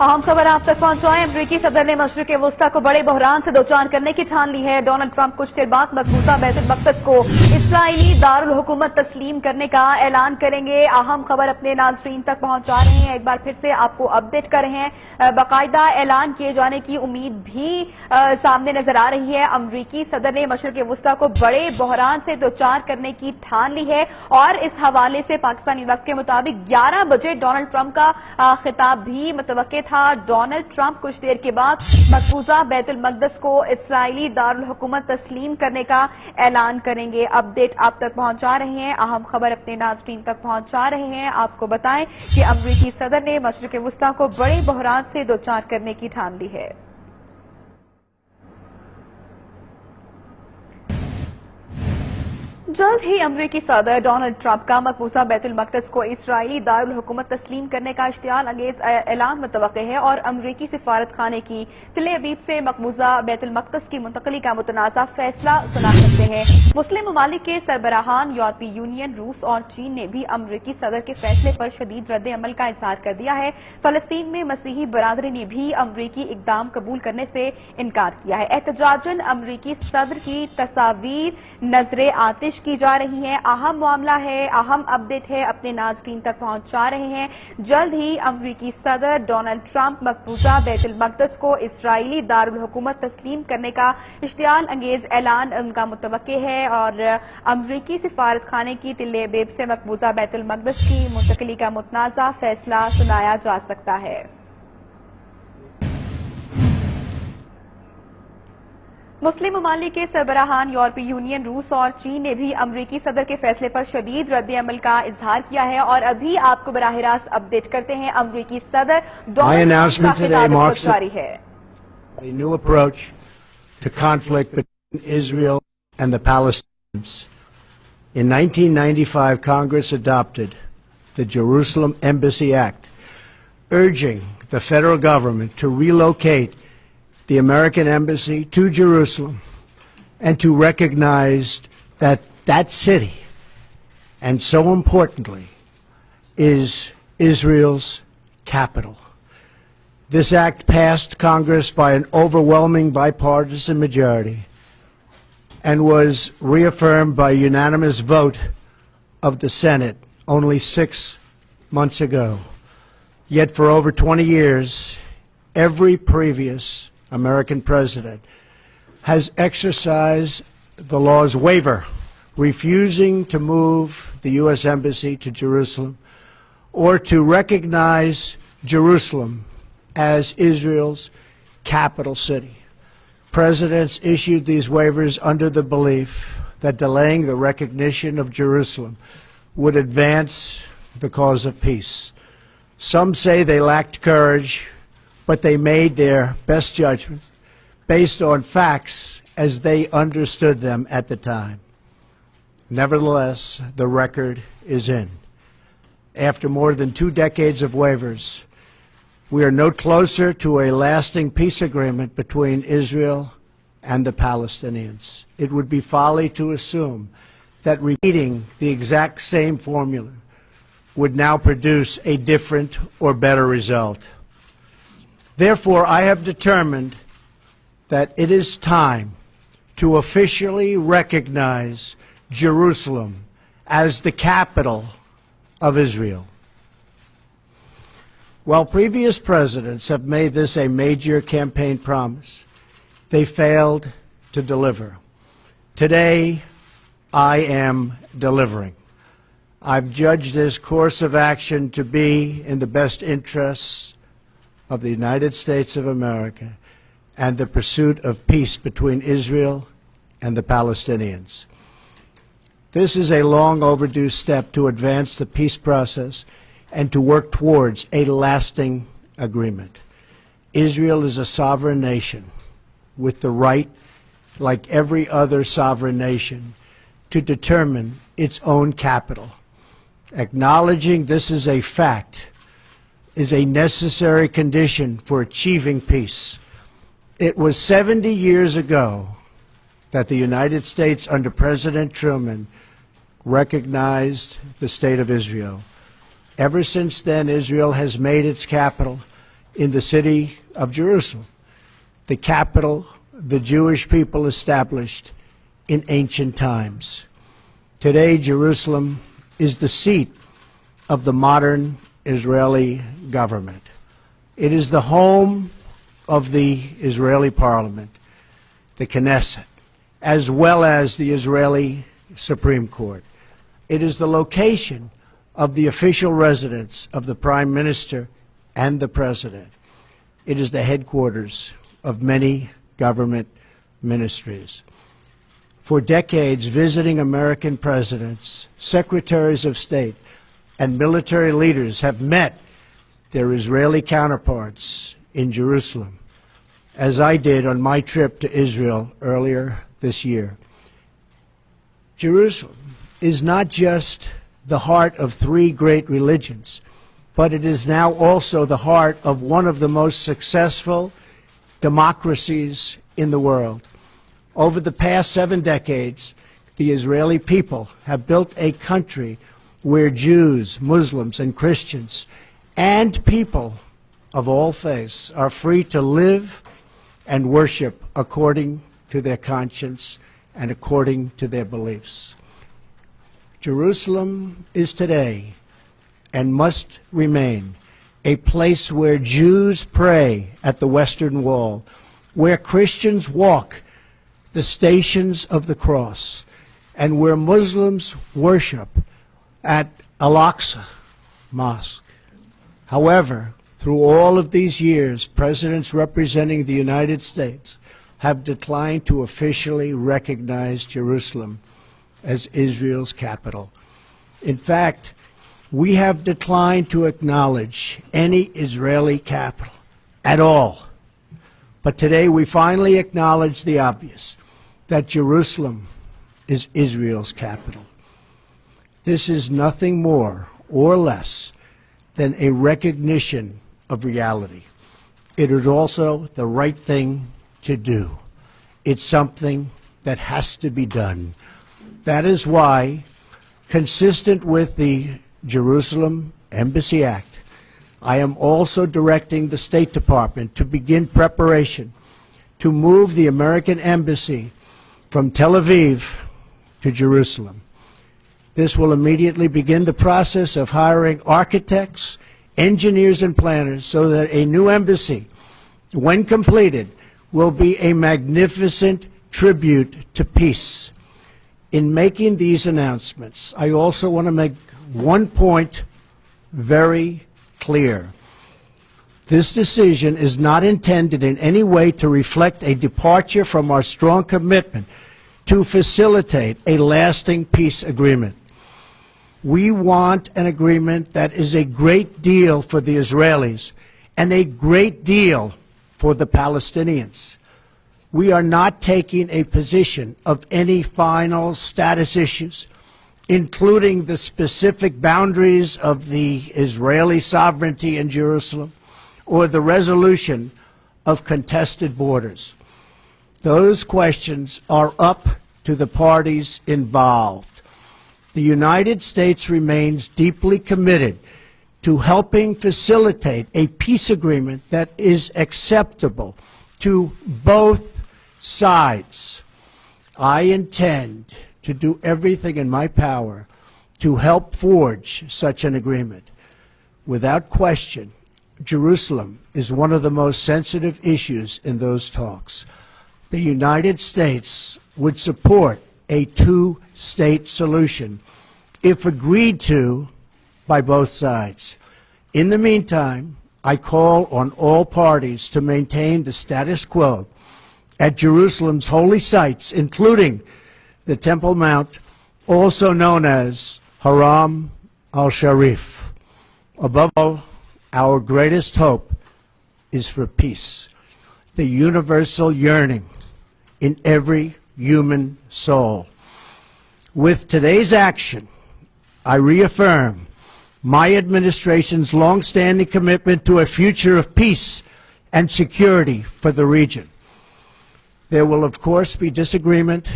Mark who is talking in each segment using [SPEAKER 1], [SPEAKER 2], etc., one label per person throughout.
[SPEAKER 1] अहम खबर आप तक पहुंचाएं। अमरीकी सदर ने मशरिक वस्ता को बड़े बहरान से दोचार करने की ठान ली है। डोनाल्ड ट्रंप कुछ देर बाद मकबूजा बैतुल मक़दस को इस्राईली दारुल हुकूमत तस्लीम करने का ऐलान करेंगे। अहम खबर अपने नाज़रीन तक पहुंचा रहे हैं। एक बार फिर से आपको अपडेट कर रहे हैं। बाकायदा ऐलान किए जाने की उम्मीद भी सामने नजर आ रही है। अमरीकी सदर ने मशरिक वस्ता को बड़े बहरान से दोचार करने की ठान ली है और इस हवाले से पाकिस्तानी वक्त के मुताबिक 11 बजे डोनाल्ड ट्रंप का खिताब भी मुतवक्के था। डोनाल्ड ट्रंप कुछ देर के बाद मकबूजा बैतुल मक़दस को इस्राईली दारुल हुकूमत तस्लीम करने का ऐलान करेंगे। अपडेट आप तक पहुंचा रहे हैं। अहम खबर अपने नाज़रीन तक पहुंचा रहे हैं। आपको बताएं कि अमरीकी सदर ने मशरिक वस्ता को बड़े बहरान से दोचार करने की ठान ली है। जल्द ही अमरीकी सदर डोनाल्ड ट्रंप का मकबूजा बैतुल मक़दस को इस्राईली दारुल हुकूमत तस्लीम करने का इश्तियाल अंगेज ऐलान मुतवक्के है और अमरीकी सिफारत खाने की तिल अवीव से मकबूजा बैतुल मक़दस की मुंतकली का मुतनाज़ा फैसला सुना सकते हैं। मुस्लिम ममालिक के सरबराहान, यूरोपीय यूनियन, रूस और चीन ने भी अमरीकी सदर के फैसले पर शदीद रद्द अमल का इजहार कर दिया है। फलस्तीन में मसीही बरादरी ने भी अमरीकी इकदाम कबूल करने से इनकार किया है। एहतजाजन अमरीकी सदर की तस्वीर नजरे आतिश की जा रही है। अहम मामला है, अहम अपडेट है, अपने नाज़रीन तक पहुंचा रहे हैं। जल्द ही अमरीकी सदर डोनाल्ड ट्रंप मकबूजा बैतुल मक़दस को इस्राईली दारुल हुकूमत तस्लीम करने का इश्तियाल अंगेज ऐलान उनका मुतवक्के है और अमरीकी सिफारत खाने की तिल अवीव से मकबूजा बैतुल मक़दस की मुंतकली का मुतनाज़ा फैसला सुनाया जा सकता है। मुस्लिम ममालिक के सरबराहान, यूरोपीय यूनियन, रूस और चीन ने भी अमरीकी सदर के फैसले पर शदीद रद्द अमल का इजहार किया है और अभी आपको बराह रास्त अपडेट करते हैं। अमरीकी सदर डोनाल्ड ट्रंप का खिताब जारी है।
[SPEAKER 2] A new approach to conflict between Israel and the Palestinians. In 1995, Congress adopted the Jerusalem Embassy Act, urging the federal government to relocate the American embassy to Jerusalem and to recognize that that city, and so importantly, is Israel's capital. This act passed Congress by an overwhelming bipartisan majority and was reaffirmed by a unanimous vote of the Senate only 6 months ago. Yet for over 20 years, every previous American president has exercised the law's waiver, refusing to move the U.S. Embassy to Jerusalem or to recognize Jerusalem as Israel's capital city. Presidents issued these waivers under the belief that delaying the recognition of Jerusalem would advance the cause of peace. Some say they lacked courage, but they made their best judgments based on facts as they understood them at the time. Nevertheless, the record is in. After more than 2 decades of waivers, we are no closer to a lasting peace agreement between Israel and the Palestinians. It would be folly to assume that repeating the exact same formula would now produce a different or better result. Therefore, I have determined that it is time to officially recognize Jerusalem as the capital of Israel. While previous presidents have made this a major campaign promise, they failed to deliver. Today, I am delivering. I've judged this course of action to be in the best interests of the United States of America and the pursuit of peace between Israel and the Palestinians. This is a long overdue step to advance the peace process and to work towards a lasting agreement. Israel is a sovereign nation with the right, like every other sovereign nation, to determine its own capital. Acknowledging this is a fact is a necessary condition for achieving peace. It was 70 years ago that the United States under President Truman recognized the State of Israel. Ever since then, Israel has made its capital in the city of Jerusalem, the capital the Jewish people established in ancient times. Today, Jerusalem is the seat of the modern Israeli government. It is the home of the Israeli parliament, the Knesset, as well as the Israeli Supreme Court. It is the location of the official residence of the Prime Minister and the President. It is the headquarters of many government ministries. For decades, visiting American presidents, secretaries of state, and military leaders have met their Israeli counterparts in Jerusalem, as I did on my trip to Israel earlier this year. Jerusalem is not just the heart of three great religions, but it is now also the heart of one of the most successful democracies in the world. Over the past 7 decades, the Israeli people have built a country where Jews, Muslims, and Christians, and people of all faiths are free to live and worship according to their conscience and according to their beliefs. Jerusalem is today and must remain a place where Jews pray at the Western Wall, where Christians walk the stations of the cross, and where Muslims worship at Al-Aqsa Mosque. However, through all of these years, presidents representing the United States have declined to officially recognize Jerusalem as Israel's capital. In fact, we have declined to acknowledge any Israeli capital at all. But today we finally acknowledge the obvious, that Jerusalem is Israel's capital. This is nothing more or less than a recognition of reality. It is also the right thing to do. It's something that has to be done. That is why, consistent with the Jerusalem Embassy Act, I am also directing the State Department to begin preparation to move the American Embassy from Tel Aviv to Jerusalem. This will immediately begin the process of hiring architects, engineers, and planners so that a new embassy, when completed, will be a magnificent tribute to peace. In making these announcements, I also want to make one point very clear. This decision is not intended in any way to reflect a departure from our strong commitment to facilitate a lasting peace agreement. We want an agreement that is a great deal for the Israelis and a great deal for the Palestinians. We are not taking a position of any final status issues, including the specific boundaries of the Israeli sovereignty in Jerusalem or the resolution of contested borders. Those questions are up to the parties involved. The United States remains deeply committed to helping facilitate a peace agreement that is acceptable to both sides. I intend to do everything in my power to help forge such an agreement. Without question, Jerusalem is one of the most sensitive issues in those talks. The United States would support a two-state solution if agreed to by both sides. In the meantime, I call on all parties to maintain the status quo at Jerusalem's holy sites, including the Temple Mount, also known as Haram al-Sharif. Above all, our greatest hope is for peace, the universal yearning in every human soul. With today's action, I reaffirm my administration's long-standing commitment to a future of peace and security for the region. There will, of course, be disagreement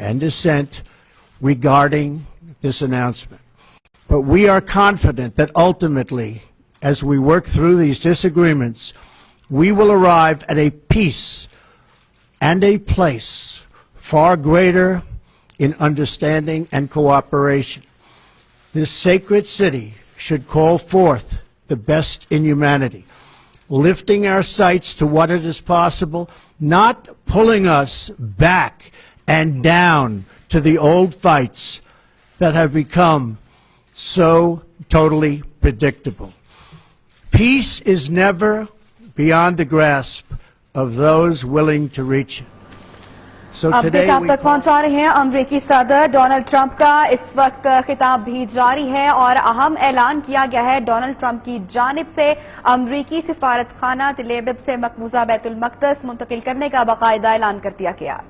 [SPEAKER 2] and dissent regarding this announcement. But we are confident that ultimately as we work through these disagreements, we will arrive at a peace and a place far greater in understanding and cooperation. This sacred city should call forth the best in humanity, lifting our sights to what it is possible, not pulling us back and down to the old fights that have become so totally predictable. Peace is never beyond the grasp of those willing to reach it. So today
[SPEAKER 1] आप तक पहुंचा रहे हैं अमेरिकी सदर Donald Trump का इस वक्त खिताब भी जारी है और अहम ऐलान किया गया है डोनाल्ड ट्रंप की जानिब से अमेरिकी सिफारत खाना तेल अवीव से मकबूजा बैतुल मक़दस मुंतकिल करने का बाकायदा ऐलान कर दिया गया।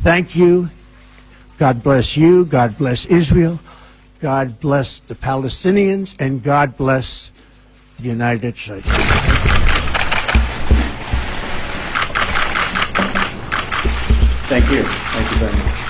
[SPEAKER 2] Thank you. God bless you. God bless Israel. God bless the Palestinians. And God bless the United States.
[SPEAKER 3] Thank you. Thank you very much.